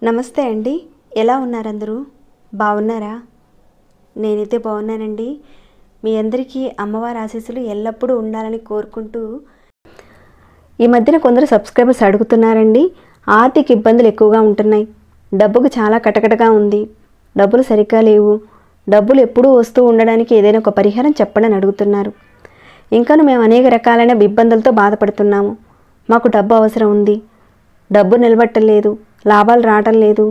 నమస్తే అండి, ఎలా ఉన్నారు అందరూ? బాగున్నారా? నేనైతే బాగున్నానండి. మీ అందరికీ అమ్మవారి ఆశీస్సులు ఎల్లప్పుడూ ఉండాలని కోరుకుంటూ, ఈ మధ్యన కొందరు సబ్స్క్రైబర్స్ అడుగుతున్నారండి, ఆర్థిక ఇబ్బందులు ఎక్కువగా ఉంటున్నాయి, డబ్బుకు చాలా కటకటగా ఉంది, డబ్బులు సరిగ్గా లేవు, డబ్బులు ఎప్పుడూ వస్తూ ఉండడానికి ఏదైనా ఒక పరిహారం చెప్పండి అని అడుగుతున్నారు. ఇంకాను మేము అనేక రకాలైన ఇబ్బందులతో బాధపడుతున్నాము. మాకు డబ్బు అవసరం ఉంది, డబ్బు నిలబట్టలేదు, లాభాలు రావటం లేదు,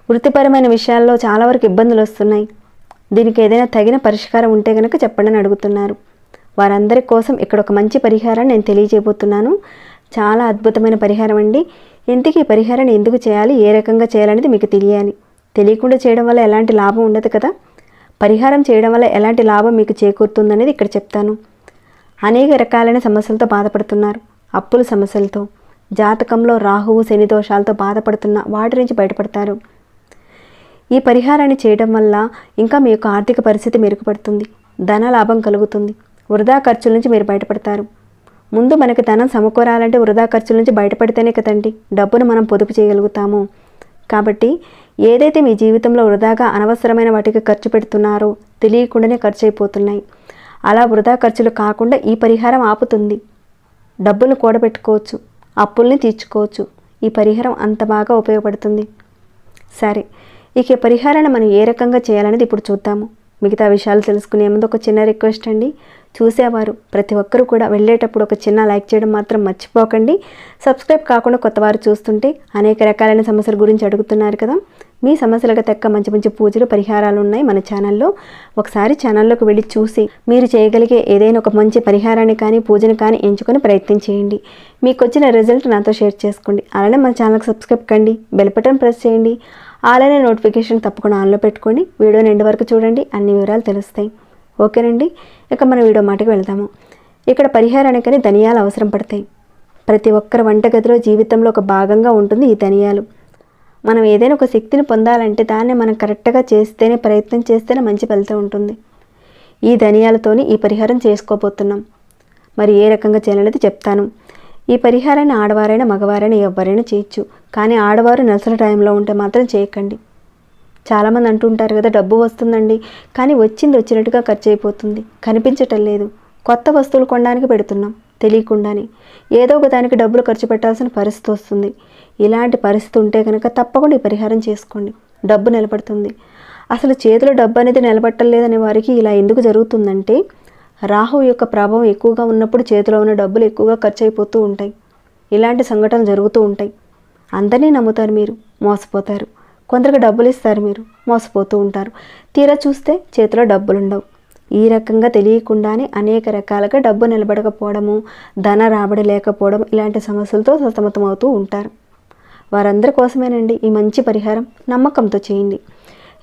వృత్తిపరమైన విషయాల్లో చాలా వరకు ఇబ్బందులు వస్తున్నాయి, దీనికి ఏదైనా తగిన పరిష్కారం ఉంటే కనుక చెప్పండి అని అడుగుతున్నారు. వారందరి కోసం ఇక్కడ ఒక మంచి పరిహారాన్ని నేను తెలియజేయబోతున్నాను. చాలా అద్భుతమైన పరిహారం అండి. ఇంతకీ ఈ పరిహారాన్ని ఎందుకు చేయాలి, ఏ రకంగా చేయాలనేది మీకు తెలియాలి. తెలియకుండా చేయడం వల్ల ఎలాంటి లాభం ఉండదు కదా. పరిహారం చేయడం వల్ల ఎలాంటి లాభం మీకు చేకూరుతుందనేది ఇక్కడ చెప్తాను. అనేక రకాలైన సమస్యలతో బాధపడుతున్నారు, అప్పుల సమస్యలతో, జాతకంలో రాహువు శని దోషాలతో బాధపడుతున్న వాటి నుంచి బయటపడతారు. ఈ పరిహారాన్ని చేయడం వల్ల ఇంకా మీ యొక్క ఆర్థిక పరిస్థితి మెరుగుపడుతుంది, ధన లాభం కలుగుతుంది, వృధా ఖర్చుల నుంచి మీరు బయటపడతారు. ముందు మనకి ధనం సమకూరాలంటే వృధా ఖర్చుల నుంచి బయటపడితేనే కదండి డబ్బును మనం పొదుపు చేయగలుగుతాము. కాబట్టి ఏదైతే మీ జీవితంలో వృధాగా అనవసరమైన వాటికి ఖర్చు పెడుతున్నారో తెలియకుండానే ఖర్చు అయిపోతున్నాయి, అలా వృధా ఖర్చులు కాకుండా ఈ పరిహారం ఆపుతుంది. డబ్బులు కూడబెట్టుకోవచ్చు, అప్పుల్ని తీర్చుకోవచ్చు. ఈ పరిహారం అంత బాగా ఉపయోగపడుతుంది. సరే, ఇక ఈ పరిహారాన్ని మనం ఏ రకంగా చేయాలనేది ఇప్పుడు చూద్దాము. మిగతా విషయాలు తెలుసుకునే ముందు ఒక చిన్న రిక్వెస్ట్ అండి, చూసేవారు ప్రతి ఒక్కరూ కూడా వెళ్ళేటప్పుడు ఒక చిన్న లైక్ చేయడం మాత్రం మర్చిపోకండి. సబ్స్క్రైబ్ కాకుండా కొత్తవారు చూస్తుంటే అనేక రకాలైన సమస్యల గురించి అడుగుతున్నారు కదా, మీ సమస్యలకు తగ్గ మంచి మంచి పూజలు పరిహారాలు ఉన్నాయి మన ఛానల్లో. ఒకసారి ఛానల్లోకి వెళ్ళి చూసి మీరు చేయగలిగే ఏదైనా ఒక మంచి పరిహారాన్ని కానీ పూజను కానీ ఎంచుకొని ప్రయత్నం చేయండి. మీకు వచ్చిన రిజల్ట్ నాతో షేర్ చేసుకోండి. అలానే మన ఛానల్కి సబ్స్క్రైబ్ కండి, బెల్ బటన్ ప్రెస్ చేయండి, అలానే నోటిఫికేషన్ తప్పకుండా ఆన్లో పెట్టుకోండి. వీడియోని ఎండ్ వరకు చూడండి, అన్ని వివరాలు తెలుస్తాయి. ఓకేనండి, ఇక మన వీడియో మాటకి వెళ్దాము. ఇక్కడ పరిహారానికని ధనియాలు అవసరం పడతాయి. ప్రతి ఒక్కరి వంటగదిలో జీవితంలో ఒక భాగంగా ఉంటుంది ఈ ధనియాలు. మనం ఏదైనా ఒక శక్తిని పొందాలంటే దాన్ని మనం కరెక్ట్గా చేస్తేనే, ప్రయత్నం చేస్తేనే మంచి ఫలితం ఉంటుంది. ఈ ధనియాలతోని ఈ పరిహారం చేసుకోబోతున్నాం. మరి ఏ రకంగా చేయాలనేది చెప్తాను. ఈ పరిహారాన్ని ఆడవారైనా మగవారైనా ఎవరైనా చేయొచ్చు, కానీ ఆడవారు నెలసరి టైంలో ఉంటే మాత్రం చేయకండి. చాలామంది అంటుంటారు కదా, డబ్బు వస్తుందండి కానీ వచ్చినట్టుగా ఖర్చు అయిపోతుంది, కనిపించటం లేదు, కొత్త వస్తువులు కొనడానికి పెడుతున్నాం తెలియకుండానే, ఏదో ఒక దానికి డబ్బులు ఖర్చు పెట్టాల్సిన పరిస్థితి వస్తుంది. ఇలాంటి పరిస్థితి ఉంటే కనుక తప్పకుండా ఈ పరిహారం చేసుకోండి, డబ్బు నిలబడుతుంది. అసలు చేతిలో డబ్బు అనేది నిలబట్టలేదనే వారికి ఇలా ఎందుకు జరుగుతుందంటే, రాహువు యొక్క ప్రభావం ఎక్కువగా ఉన్నప్పుడు చేతిలో ఉన్న డబ్బులు ఎక్కువగా ఖర్చు అయిపోతూ ఉంటాయి. ఇలాంటి సంఘటనలు జరుగుతూ ఉంటాయి. అందరినీ నమ్ముతారు మీరు, మోసపోతారు. కొందరికి డబ్బులు ఇస్తారు, మీరు మోసపోతూ ఉంటారు. తీరా చూస్తే చేతిలో డబ్బులు ఉండవు. ఈ రకంగా తెలియకుండానే అనేక రకాలుగా డబ్బు నిలబడకపోవడము, ధన రాబడి లేకపోవడం, ఇలాంటి సమస్యలతో సతమతమవుతూ ఉంటారు. వారందరి కోసమేనండి ఈ మంచి పరిహారం. నమ్మకంతో చేయండి.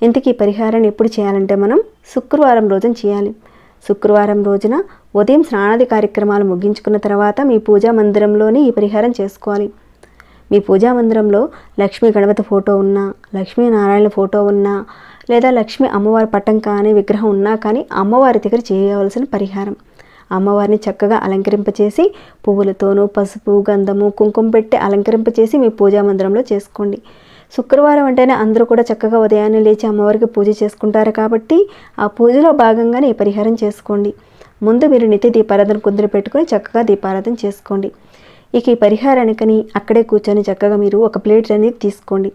ఇంతకీ ఈ పరిహారాన్ని ఎప్పుడు చేయాలంటే మనం శుక్రవారం రోజున చేయాలి. శుక్రవారం రోజున ఉదయం స్నానాది కార్యక్రమాలు ముగించుకున్న తర్వాత మీ పూజా మందిరంలోనే ఈ పరిహారం చేసుకోవాలి. మీ పూజా మందిరంలో లక్ష్మీ గణపతి ఫోటో ఉన్నా, లక్ష్మీనారాయణ ఫోటో ఉన్నా, లేదా లక్ష్మీ అమ్మవారి పటం కానీ విగ్రహం ఉన్నా కానీ అమ్మవారి దగ్గర చేయవలసిన పరిహారం. అమ్మవారిని చక్కగా అలంకరింపచేసి పువ్వులతోనూ పసుపు, గంధము, కుంకుమ పెట్టి అలంకరింపచేసి మీ పూజా మందిరంలో చేసుకోండి. శుక్రవారం అంటేనే అందరూ కూడా చక్కగా ఉదయాన్నే లేచి అమ్మవారికి పూజ చేసుకుంటారు కాబట్టి ఆ పూజలో భాగంగానే ఈ పరిహారం చేసుకోండి. ముందు మీరు నిత్య దీపారాధన కుందులు పెట్టుకొని చక్కగా దీపారాధన చేసుకోండి. ఇక ఈ పరిహారానికని అక్కడే కూర్చొని చక్కగా మీరు ఒక ప్లేట్ అనేది తీసుకోండి.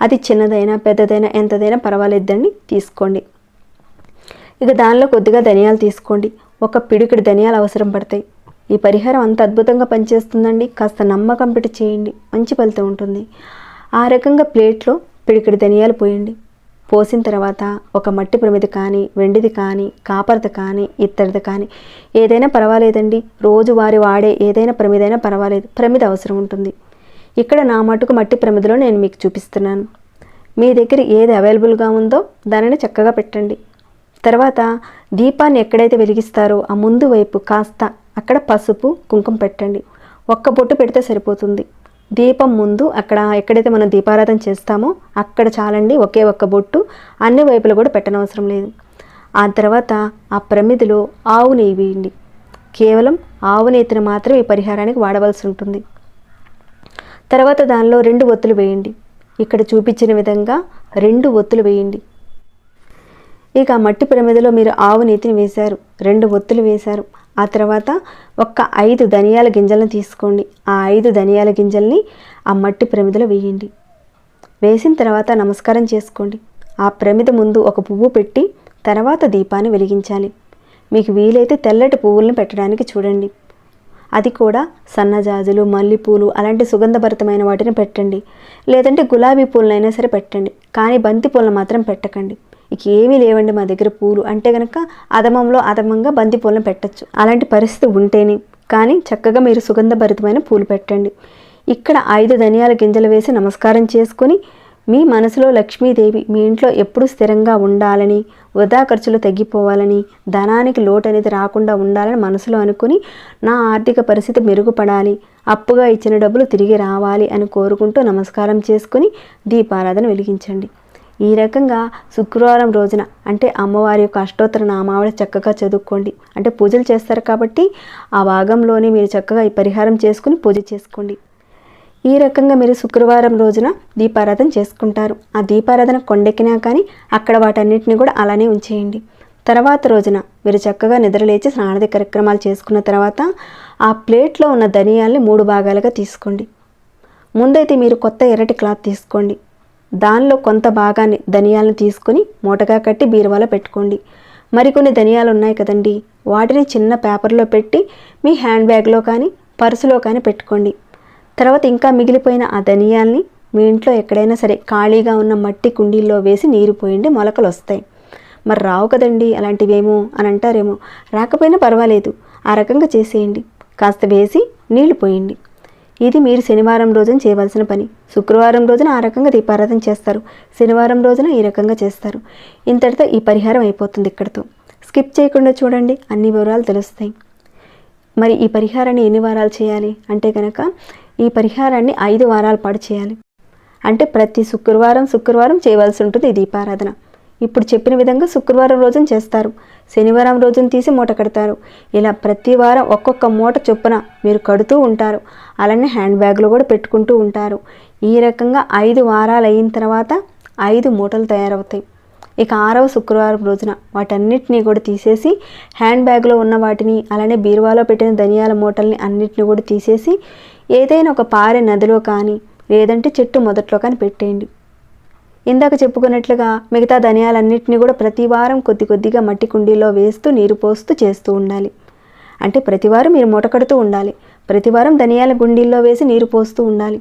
అది చిన్నదైనా పెద్దదైనా ఎంతదైనా పర్వాలేదండి, తీసుకోండి. ఇక దానిలో కొద్దిగా ధనియాలు తీసుకోండి. ఒక పిడికిడి ధనియాలు అవసరం పడతాయి. ఈ పరిహారం అంత అద్భుతంగా పనిచేస్తుందండి. కాస్త నమ్మకం పెట్టి చేయండి, మంచి ఫలితం ఉంటుంది. ఆ రకంగా ప్లేట్లో పిడికిడి ధనియాలు పోయండి. పోసిన తర్వాత ఒక మట్టి ప్రమిద కానీ, వెండిది కానీ, కాపర్ది కానీ, ఇత్తడిది కానీ ఏదైనా పర్వాలేదండి. రోజువారి వాడే ఏదైనా ప్రమిదైనా పర్వాలేదు, ప్రమిద అవసరం ఉంటుంది. ఇక్కడ నా మటుకు మట్టి ప్రమిదలో నేను మీకు చూపిస్తున్నాను. మీ దగ్గర ఏది అవైలబుల్గా ఉందో దానిని చక్కగా పెట్టండి. తర్వాత దీపాన్ని ఎక్కడైతే వెలిగిస్తారో ఆ ముందు వైపు కాస్త అక్కడ పసుపు కుంకుమ పెట్టండి. ఒక్క బొట్టు పెడితే సరిపోతుంది. దీపం ముందు అక్కడ ఎక్కడైతే మనం దీపారాధన చేస్తామో అక్కడ చాలండి, ఒకే ఒక్క బొట్టు. అన్ని వైపులు కూడా పెట్టనవసరం లేదు. ఆ తర్వాత ఆ ప్రమిదిలో ఆవు నెయ్యి వేయండి. కేవలం ఆవు నెయ్యిని మాత్రం ఈ పరిహారానికి వాడవలసి ఉంటుంది. తర్వాత దానిలో 2 ఒత్తులు వేయండి. ఇక్కడ చూపించిన విధంగా 2 ఒత్తులు వేయండి. ఇక ఆ మట్టి ప్రమిదలో మీరు ఆవు నెయ్యిని వేశారు, 2 ఒత్తులు వేశారు. ఆ తర్వాత ఒక్క 5 ధనియాల గింజలను తీసుకోండి. ఆ 5 ధనియాల గింజల్ని ఆ మట్టి ప్రమిదలో వేయండి. వేసిన తర్వాత నమస్కారం చేసుకోండి. ఆ ప్రమిద ముందు ఒక పువ్వు పెట్టి తర్వాత దీపాన్ని వెలిగించాలి. మీకు వీలైతే తెల్లటి పువ్వులను పెట్టడానికి చూడండి. అది కూడా సన్నజాజులు, మల్లెపూలు అలాంటి సుగంధభరితమైన వాటిని పెట్టండి. లేదంటే గులాబీ పూలనైనా సరే పెట్టండి. కానీ బంతి పూలను మాత్రం పెట్టకండి. ఇక ఏమీ లేవండి మా దగ్గర పూలు అంటే కనుక అదమంగా బంతి పూలను పెట్టచ్చు. అలాంటి పరిస్థితి ఉంటేనే కానీ చక్కగా మీరు సుగంధభరితమైన పూలు పెట్టండి. ఇక్కడ 5 ధనియాల గింజలు వేసి నమస్కారం చేసుకొని మీ మనసులో లక్ష్మీదేవి మీ ఇంట్లో ఎప్పుడూ స్థిరంగా ఉండాలని, వృధా ఖర్చులు తగ్గిపోవాలని, ధనానికి లోటు అనేది రాకుండా ఉండాలని మనసులో అనుకుని నా ఆర్థిక పరిస్థితి మెరుగుపడాలి, అప్పుగా ఇచ్చిన డబ్బులు తిరిగి రావాలి అని కోరుకుంటూ నమస్కారం చేసుకుని దీపారాధన వెలిగించండి. ఈ రకంగా శుక్రవారం రోజున అంటే అమ్మవారి యొక్క అష్టోత్తర నామావళి చక్కగా చదువుకోండి. అంటే పూజలు చేస్తారు కాబట్టి ఆ భాగంలోనే మీరు చక్కగా ఈ పరిహారం చేసుకుని పూజ చేసుకోండి. ఈ రకంగా మీరు శుక్రవారం రోజున దీపారాధన చేసుకుంటారు. ఆ దీపారాధన కొండెక్కినా కానీ అక్కడ వాటన్నిటిని కూడా అలానే ఉంచేయండి. తర్వాత రోజున మీరు చక్కగా నిద్రలేచి స్నానాది కార్యక్రమాలు చేసుకున్న తర్వాత ఆ ప్లేట్లో ఉన్న ధనియాల్ని 3 భాగాలుగా తీసుకోండి. ముందైతే మీరు కొత్త ఎర్రటి క్లాత్ తీసుకోండి. దానిలో కొంత భాగాన్ని ధనియాలను తీసుకొని మూటగా కట్టి బీరువాలో పెట్టుకోండి. మరికొన్ని ధనియాలు ఉన్నాయి కదండి, వాటిని చిన్న పేపర్లో పెట్టి మీ హ్యాండ్ బ్యాగ్లో కానీ పర్సులో కానీ పెట్టుకోండి. తర్వాత ఇంకా మిగిలిపోయిన ఆ ధనియాల్ని మీ ఇంట్లో ఎక్కడైనా సరే ఖాళీగా ఉన్న మట్టి కుండీల్లో వేసి నీరు పోయండి, మొలకలు వస్తాయి. మరి రావు కదండి అలాంటివేమో అని అంటారేమో, రాకపోయినా పర్వాలేదు, ఆ రకంగా చేసేయండి. కాస్త వేసి నీళ్లు పోయండి. ఇది మీరు శనివారం రోజున చేయవలసిన పని. శుక్రవారం రోజున ఆ రకంగా దీపారాధన చేస్తారు, శనివారం రోజున ఈ రకంగా చేస్తారు. ఇంతటితో ఈ పరిహారం అయిపోతుంది. ఇక్కడితో స్కిప్ చేయకుండా చూడండి, అన్ని వివరాలు తెలుస్తాయి. మరి ఈ పరిహారాన్ని ఎన్ని వారాలు చేయాలి అంటే కనుక ఈ పరిహారాన్ని 5 వారాల పాటు చేయాలి. అంటే ప్రతి శుక్రవారం చేయవలసి ఉంటుంది ఈ దీపారాధన. ఇప్పుడు చెప్పిన విధంగా శుక్రవారం రోజున చేస్తారు, శనివారం రోజున తీసి మూట కడతారు. ఇలా ప్రతి వారం ఒక్కొక్క మూట చొప్పున మీరు కడుతూ ఉంటారు. అలానే హ్యాండ్ బ్యాగ్లో కూడా పెట్టుకుంటూ ఉంటారు. ఈ రకంగా 5 వారాలు అయిన తర్వాత 5 మూటలు తయారవుతాయి. ఇక 6వ శుక్రవారం రోజున వాటన్నిటినీ కూడా తీసేసి హ్యాండ్ బ్యాగ్లో ఉన్న వాటిని అలానే బీరువాలో పెట్టిన ధనియాల మూటల్ని అన్నిటిని కూడా తీసేసి ఏదైనా ఒక పారే నదిలో కానీ లేదంటే చెట్టు మొదట్లో కానీ పెట్టేయండి. ఇందాక చెప్పుకున్నట్లుగా మిగతా ధనియాలన్నింటినీ కూడా ప్రతి వారం కొద్దిగా మట్టి కుండీలో వేస్తూ నీరు పోస్తూ చేస్తూ ఉండాలి. అంటే ప్రతివారం మీరు మూట కడుతూ ఉండాలి, ప్రతివారం ధనియాల గుండీల్లో వేసి నీరు పోస్తూ ఉండాలి.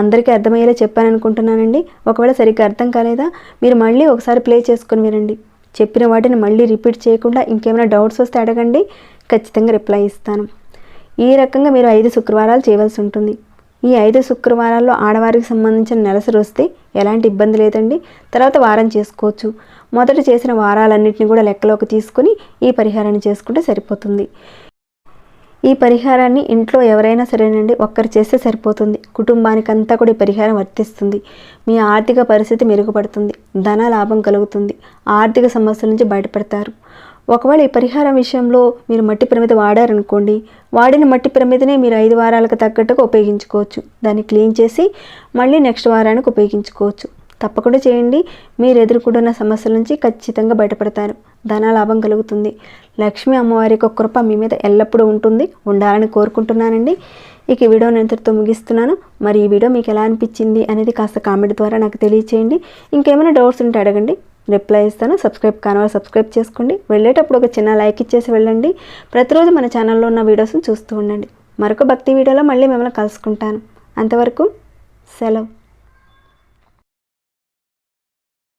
అందరికీ అర్థమయ్యేలా చెప్పాను అనుకుంటున్నానండి. ఒకవేళ సరిగ్గా అర్థం కాలేదా మీరు మళ్ళీ ఒకసారి ప్లే చేసుకొని వినండి. చెప్పిన వాటిని మళ్ళీ రిపీట్ చేయకుండా ఇంకేమైనా డౌట్స్ వస్తే అడగండి, ఖచ్చితంగా రిప్లై ఇస్తాను. ఈ రకంగా మీరు 5 శుక్రవారాలు చేయవలసి ఉంటుంది. ఈ 5 శుక్రవారాల్లో ఆడవారికి సంబంధించిన నెలసరి వస్తే ఎలాంటి ఇబ్బంది లేదండి, తర్వాత వారం చేసుకోవచ్చు. మొదట చేసిన వారాలన్నింటినీ కూడా లెక్కలోకి తీసుకుని ఈ పరిహారాన్ని చేసుకుంటే సరిపోతుంది. ఈ పరిహారాన్ని ఇంట్లో ఎవరైనా సరేనండి ఒక్కరు చేస్తే సరిపోతుంది. కుటుంబానికంతా కూడా ఈ పరిహారం వర్తిస్తుంది. మీ ఆర్థిక పరిస్థితి మెరుగుపడుతుంది, ధన లాభం కలుగుతుంది, ఆర్థిక సమస్యల నుంచి బయటపడతారు. ఒకవేళ ఈ పరిహారం విషయంలో మీరు మట్టి ప్రమిద వాడారనుకోండి, వాడిన మట్టి ప్రమిదనే మీరు 5 వారాలకు తగ్గట్టుగా ఉపయోగించుకోవచ్చు. దాన్ని క్లీన్ చేసి మళ్ళీ నెక్స్ట్ వారానికి ఉపయోగించుకోవచ్చు. తప్పకుండా చేయండి. మీరు ఎదుర్కొంటున్న సమస్యల నుంచి ఖచ్చితంగా బయటపడతారు, ధనలాభం కలుగుతుంది. లక్ష్మీ అమ్మవారి యొక్క కృప మీ మీద ఎల్లప్పుడూ ఉండాలని కోరుకుంటున్నానండి. ఇక ఈ వీడియోని ఇంతటితో ముగిస్తున్నాను. మరి ఈ వీడియో మీకు ఎలా అనిపించింది అనేది కాస్త కామెంట్ ద్వారా నాకు తెలియచేయండి. ఇంకేమైనా డౌట్స్ ఉంటే అడగండి, రిప్లై ఇస్తాను. సబ్స్క్రైబ్ కానివారు సబ్స్క్రైబ్ చేసుకోండి. వెళ్ళేటప్పుడు ఒక చిన్న లైక్ ఇచ్చేసి వెళ్ళండి. ప్రతిరోజు మన ఛానల్లో ఉన్న వీడియోస్ని చూస్తూ ఉండండి. మరొక భక్తి వీడియోలో మళ్ళీ మిమ్మల్ని కలుసుకుంటాను. అంతవరకు సెలవు.